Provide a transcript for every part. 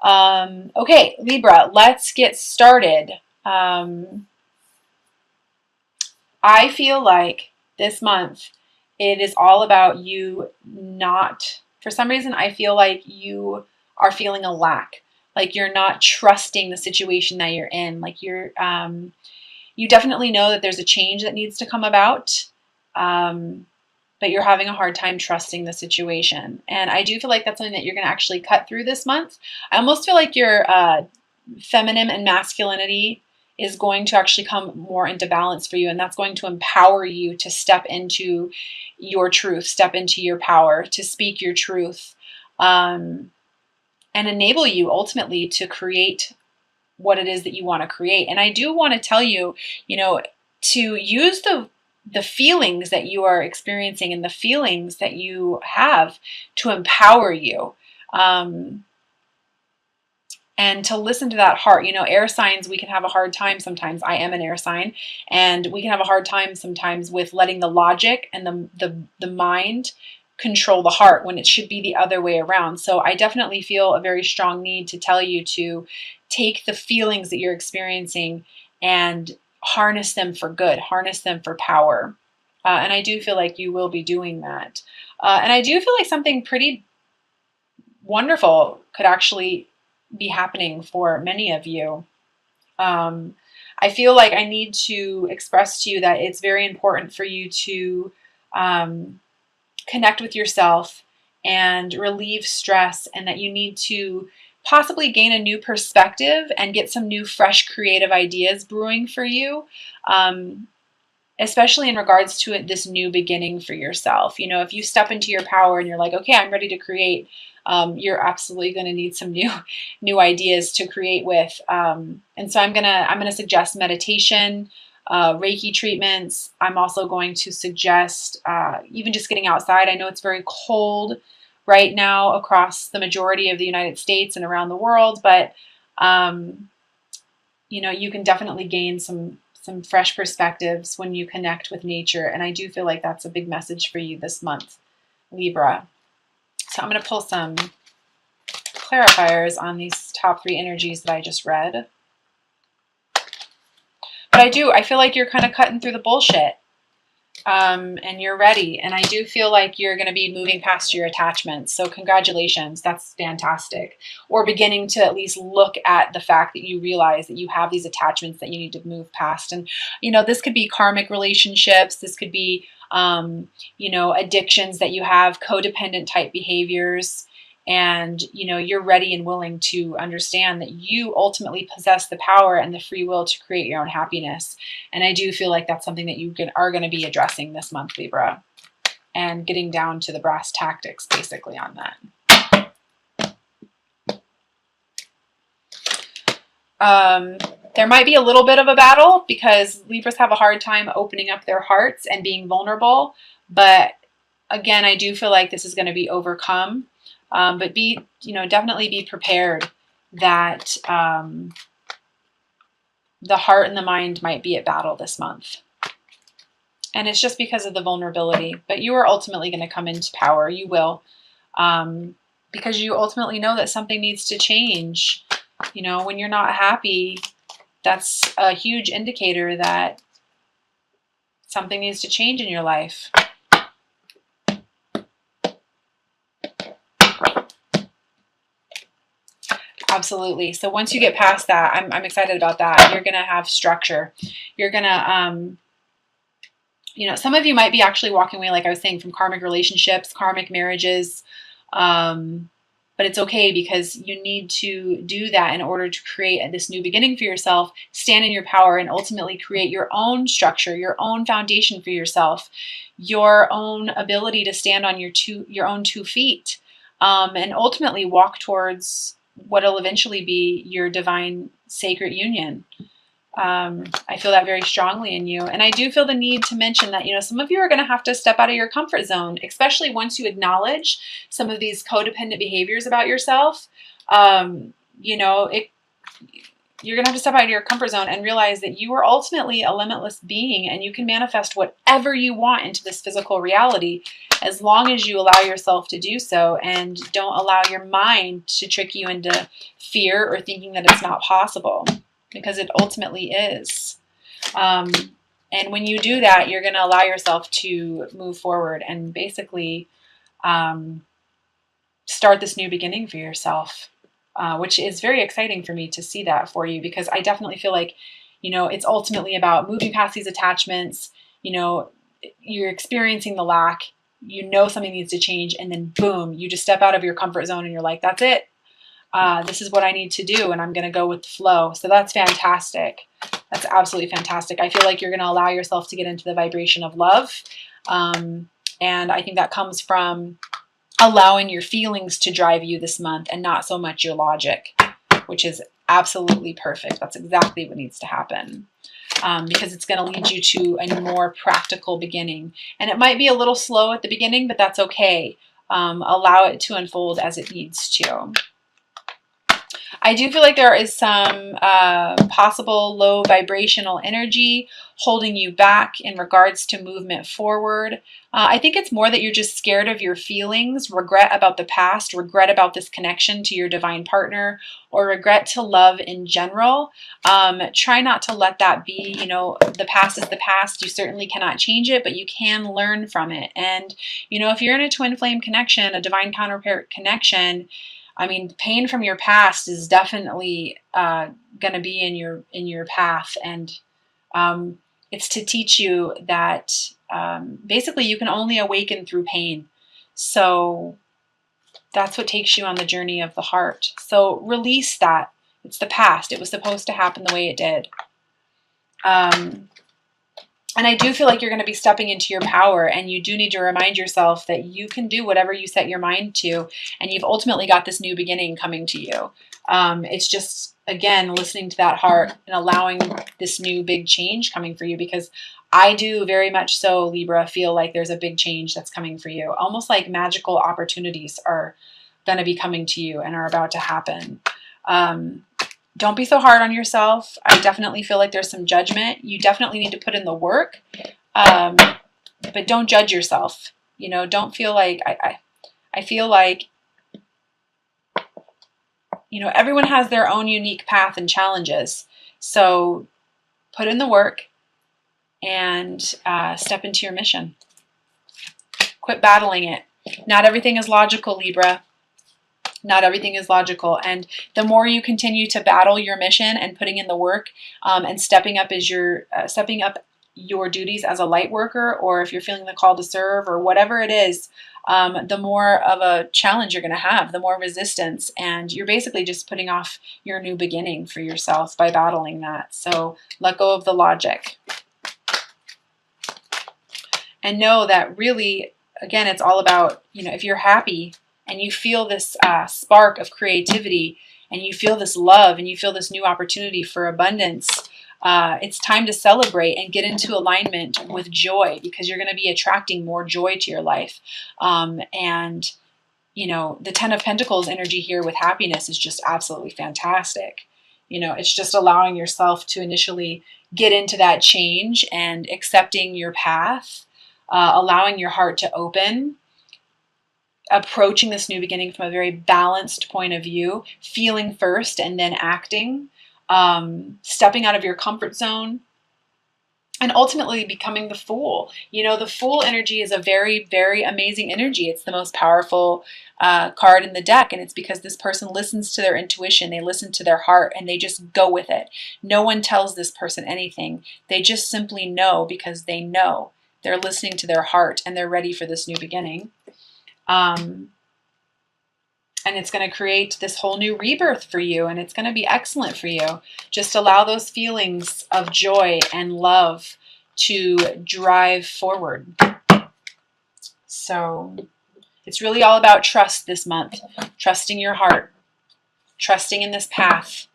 Okay, Libra, let's get started. I feel like this month it is all about you not, for some reason, I feel like you are feeling a lack. Like you're not trusting the situation that you're in. Like you definitely know that there's a change that needs to come about. Um, but you're having a hard time trusting the situation. And I do feel like that's something that you're going to actually cut through this month. I almost feel like your feminine and masculinity is going to actually come more into balance for you. And that's going to empower you to step into your truth, step into your power, to speak your truth, and enable you ultimately to create what it is that you want to create. And I do want to tell you, to use the feelings that you are experiencing and the feelings that you have to empower you. And to listen to that heart. Air signs, we can have a hard time sometimes. I am an air sign, and we can have a hard time sometimes with letting the logic and the mind control the heart when it should be the other way around. So I definitely feel a very strong need to tell you to take the feelings that you're experiencing and harness them for good, harness them for power. And I do feel like you will be doing that. And I do feel like something pretty wonderful could actually be happening for many of you. I feel like I need to express to you that it's very important for you to connect with yourself and relieve stress, and that you need to possibly gain a new perspective and get some new, fresh, creative ideas brewing for you. Especially in regards to this new beginning for yourself. If you step into your power and you're like, okay, I'm ready to create, you're absolutely going to need some new ideas to create with. And so I'm gonna suggest meditation, Reiki treatments. I'm also going to suggest even just getting outside. I know it's very cold right now across the majority of the United States and around the world, but you can definitely gain some fresh perspectives when you connect with nature. And I do feel like that's a big message for you this month, Libra. So I'm going to pull some clarifiers on these top 3 energies that I just read. But I feel like you're kind of cutting through the bullshit. And you're ready. And I do feel like you're going to be moving past your attachments. So congratulations. That's fantastic. Or beginning to at least look at the fact that you realize that you have these attachments that you need to move past. And, this could be karmic relationships. This could be, addictions that you have, codependent type behaviors. And, you're ready and willing to understand that you ultimately possess the power and the free will to create your own happiness. And I do feel like that's something that you are going to be addressing this month, Libra, and getting down to the brass tactics basically on that. There might be a little bit of a battle because Libras have a hard time opening up their hearts and being vulnerable. But again, I do feel like this is going to be overcome. But definitely be prepared that the heart and the mind might be at battle this month. And it's just because of the vulnerability. But you are ultimately going to come into power. You will. Because you ultimately know that something needs to change. When you're not happy, that's a huge indicator that something needs to change in your life. Absolutely. So once you get past that, I'm excited about that. You're going to have structure. You're going to, some of you might be actually walking away, like I was saying, from karmic relationships, karmic marriages. But it's okay because you need to do that in order to create this new beginning for yourself, stand in your power, and ultimately create your own structure, your own foundation for yourself, your own ability to stand on your own 2 feet, and ultimately walk towards what will eventually be your divine sacred union. I feel that very strongly in you. And I do feel the need to mention that, some of you are going to have to step out of your comfort zone, especially once you acknowledge some of these codependent behaviors about yourself. you're going to have to step out of your comfort zone and realize that you are ultimately a limitless being, and you can manifest whatever you want into this physical reality as long as you allow yourself to do so and don't allow your mind to trick you into fear or thinking that it's not possible, because it ultimately is. And when you do that, you're going to allow yourself to move forward and basically start this new beginning for yourself, which is very exciting for me to see that for you, because I definitely feel like, it's ultimately about moving past these attachments. You're experiencing the lack, something needs to change, and then boom, you just step out of your comfort zone and you're like, that's it. This is what I need to do, and I'm going to go with the flow. So that's fantastic. That's absolutely fantastic. I feel like you're going to allow yourself to get into the vibration of love. And I think that comes from allowing your feelings to drive you this month and not so much your logic, which is absolutely perfect. That's exactly what needs to happen. Because it's going to lead you to a more practical beginning. And it might be a little slow at the beginning, but that's okay. Allow it to unfold as it needs to. I do feel like there is some possible low vibrational energy holding you back in regards to movement forward. I think it's more that you're just scared of your feelings, regret about the past, regret about this connection to your divine partner, or regret to love in general. Try not to let that be. The past is the past. You certainly cannot change it, but you can learn from it. And, if you're in a twin flame connection, a divine counterpart connection, I mean, pain from your past is definitely going to be in your path, and it's to teach you that basically you can only awaken through pain. So that's what takes you on the journey of the heart. So release that. It's the past. It was supposed to happen the way it did. And I do feel like you're going to be stepping into your power, and you do need to remind yourself that you can do whatever you set your mind to, and you've ultimately got this new beginning coming to you. It's just, again, listening to that heart and allowing this new big change coming for you, because I do very much so, Libra, feel like there's a big change that's coming for you. Almost like magical opportunities are going to be coming to you and are about to happen. Don't be so hard on yourself. I definitely feel like there's some judgment. You definitely need to put in the work, but don't judge yourself. Don't feel like, I feel like, everyone has their own unique path and challenges. So put in the work and step into your mission. Quit battling it. Not everything is logical, Libra. Not everything is logical. And the more you continue to battle your mission and putting in the work and stepping up your duties as a light worker, or if you're feeling the call to serve or whatever it is, the more of a challenge you're going to have, the more resistance. And you're basically just putting off your new beginning for yourself by battling that. So let go of the logic. And know that really, again, it's all about, if you're happy, and you feel this spark of creativity, and you feel this love, and you feel this new opportunity for abundance, it's time to celebrate and get into alignment with joy, because you're going to be attracting more joy to your life. And, the Ten of Pentacles energy here with happiness is just absolutely fantastic. It's just allowing yourself to initially get into that change and accepting your path, allowing your heart to open, approaching this new beginning from a very balanced point of view, feeling first and then acting, stepping out of your comfort zone, and ultimately becoming the Fool. The Fool energy is a very, very amazing energy. It's the most powerful card in the deck, and it's because this person listens to their intuition, they listen to their heart, and they just go with it. No one tells this person anything. They just simply know, because they know. They're listening to their heart, and they're ready for this new beginning. And it's going to create this whole new rebirth for you, and it's going to be excellent for you. Just allow those feelings of joy and love to drive forward. So it's really all about trust this month. Trusting your heart. Trusting in this path.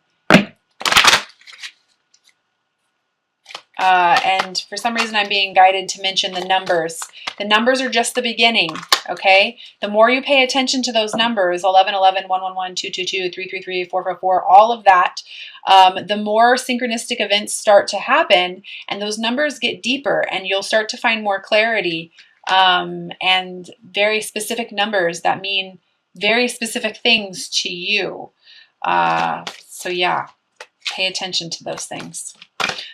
And for some reason, I'm being guided to mention the numbers. The numbers are just the beginning, okay? The more you pay attention to those numbers, 11, 11, 1, 1, 1, 2, 2, 2, 3, 3, 3, 4, 4, 4, all of that, the more synchronistic events start to happen, and those numbers get deeper, and you'll start to find more clarity, and very specific numbers that mean very specific things to you. So yeah, pay attention to those things.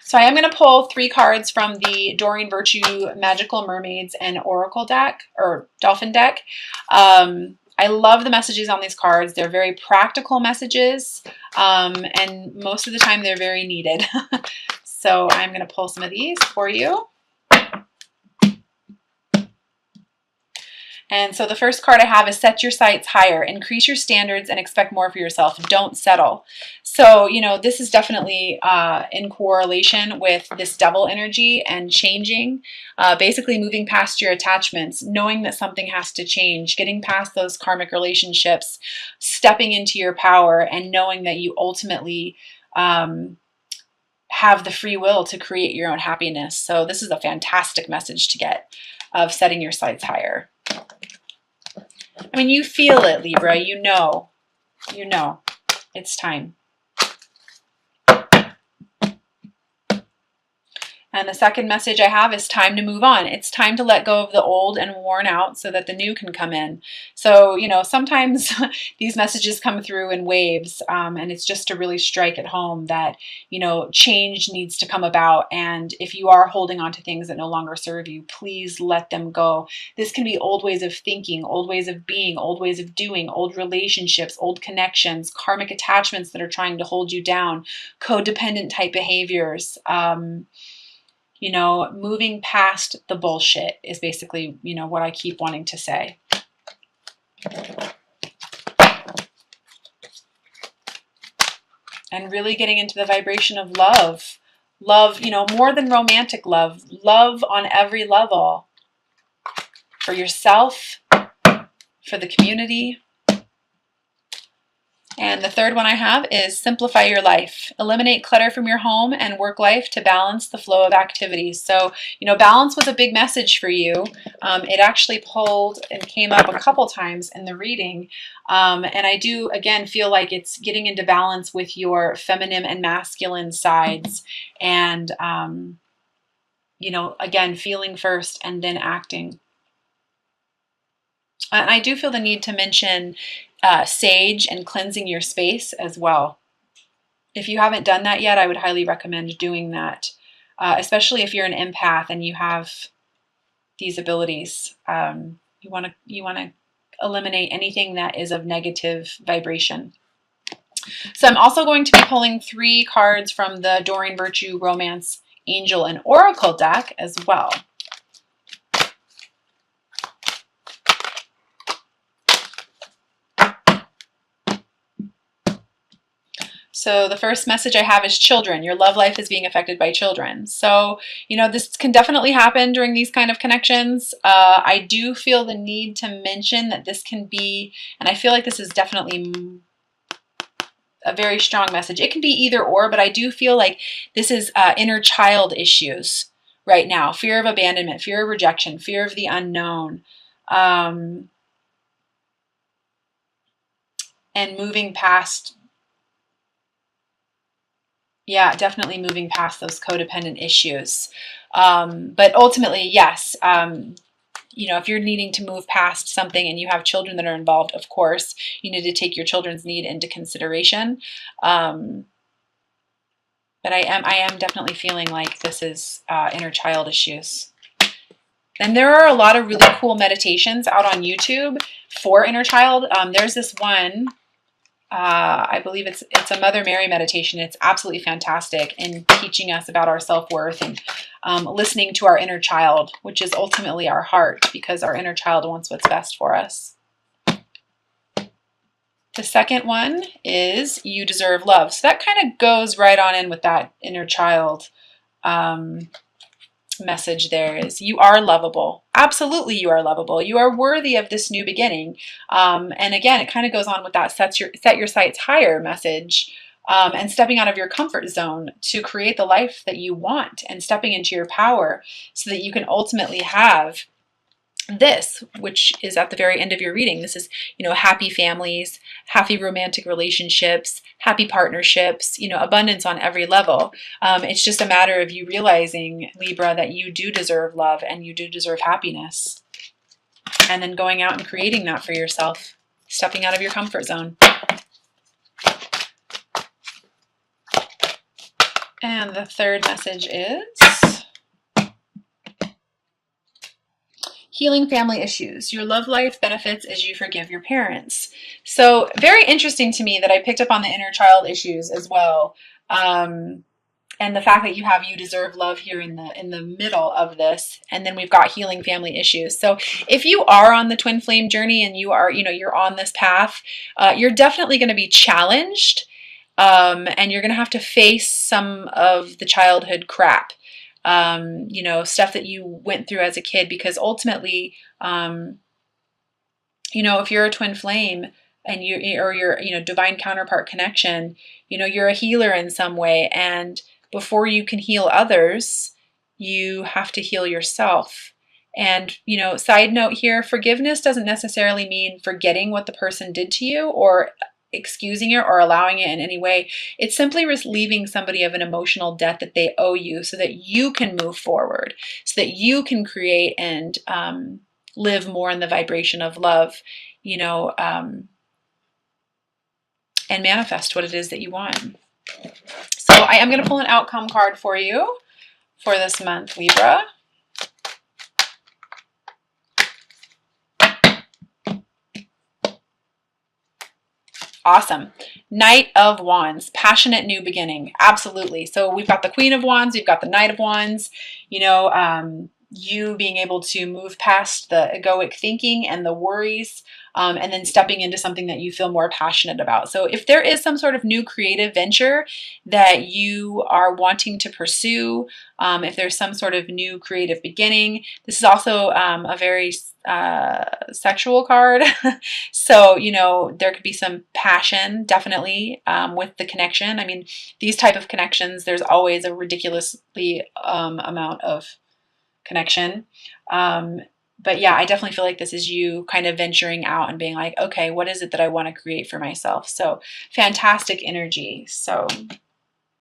So I am going to pull 3 cards from the Doreen Virtue Magical Mermaids and Oracle deck, or Dolphin deck. I love the messages on these cards. They're very practical messages, and most of the time they're very needed. So I'm going to pull some of these for you. And so the first card I have is set your sights higher, increase your standards and expect more for yourself. Don't settle. So, you know, this is definitely in correlation with this devil energy and changing, basically moving past your attachments, knowing that something has to change, getting past those karmic relationships, stepping into your power, and knowing that you ultimately have the free will to create your own happiness. So this is a fantastic message to get of setting your sights higher. I mean, you feel it, Libra. You know, it's time. And the second message I have is time to move on. It's time to let go of the old and worn out so that the new can come in. So, you know, sometimes these messages come through in waves, and it's just to really strike it home that, you know, change needs to come about. And if you are holding on to things that no longer serve you, please let them go. This can be old ways of thinking, old ways of being, old ways of doing, old relationships, old connections, karmic attachments that are trying to hold you down, codependent type behaviors. You know, moving past the bullshit is basically, you know, what I keep wanting to say. And really getting into the vibration of love. Love, you know, more than romantic love. Love on every level. For yourself, for the community. And the third one I have is simplify your life. Eliminate clutter from your home and work life to balance the flow of activities. So, you know, balance was a big message for you. It actually pulled and came up a couple times in the reading. And I do, again, feel like it's getting into balance with your feminine and masculine sides. And, you know, again, feeling first and then acting. And I do feel the need to mention sage and cleansing your space as well. If you haven't done that yet, I would highly recommend doing that, especially if you're an empath and you have these abilities. You want to eliminate anything that is of negative vibration. So I'm also going to be pulling 3 cards from the Doreen Virtue Romance Angel and Oracle deck as well. So the first message I have is children. Your love life is being affected by children. So, you know, this can definitely happen during these kind of connections. I do feel the need to mention that this can be, and I feel like this is definitely a very strong message. It can be either or, but I do feel like this is inner child issues right now. Fear of abandonment, fear of rejection, fear of the unknown. And moving past, yeah, definitely moving past those codependent issues. But ultimately, yes, you know, if you're needing to move past something and you have children that are involved, of course, you need to take your children's need into consideration. But I am definitely feeling like this is inner child issues. And there are a lot of really cool meditations out on YouTube for inner child. There's this one. I believe it's a Mother Mary meditation. It's absolutely fantastic in teaching us about our self-worth and listening to our inner child, which is ultimately our heart, because our inner child wants what's best for us. The second one is you deserve love. So that kind of goes right on in with that inner child message. There is, you are lovable. Absolutely, you are lovable. You are worthy of this new beginning. And again, it kind of goes on with that set your sights higher message. and stepping out of your comfort zone to create the life that you want, and stepping into your power so that you can ultimately have this, which is at the very end of your reading. This is, happy families, happy romantic relationships, happy partnerships, abundance on every level. It's just a matter of you realizing, Libra, that you do deserve love and you do deserve happiness. And then going out and creating that for yourself, stepping out of your comfort zone. And the third message is healing family issues. Your love life benefits as you forgive your parents. So very interesting to me that I picked up on the inner child issues as well. And the fact that you have you deserve love here in the middle of this. And then we've got healing family issues. So if you are on the twin flame journey and you are, you're on this path, you're definitely going to be challenged. And you're going to have to face some of the childhood crap. Stuff that you went through as a kid, because ultimately, if you're a twin flame and you're divine counterpart connection, you're a healer in some way. And before you can heal others, you have to heal yourself. And, side note here, forgiveness doesn't necessarily mean forgetting what the person did to you or excusing it or allowing it in any way. It's simply relieving somebody of an emotional debt that they owe you so that you can move forward, so that you can create and live more in the vibration of love, and manifest what it is that you want. So I am going to pull an outcome card for you for this month, Libra. Awesome. Knight of Wands, passionate new beginning. Absolutely. So we've got the Queen of Wands, we've got the Knight of Wands, you being able to move past the egoic thinking and the worries, and then stepping into something that you feel more passionate about. So if there is some sort of new creative venture that you are wanting to pursue, if there's some sort of new creative beginning, this is also a very sexual card. So, there could be some passion definitely with the connection. I mean, these type of connections, there's always a ridiculously amount of connection. But yeah, I definitely feel like this is you kind of venturing out and being like, okay, what is it that I want to create for myself? So fantastic energy. So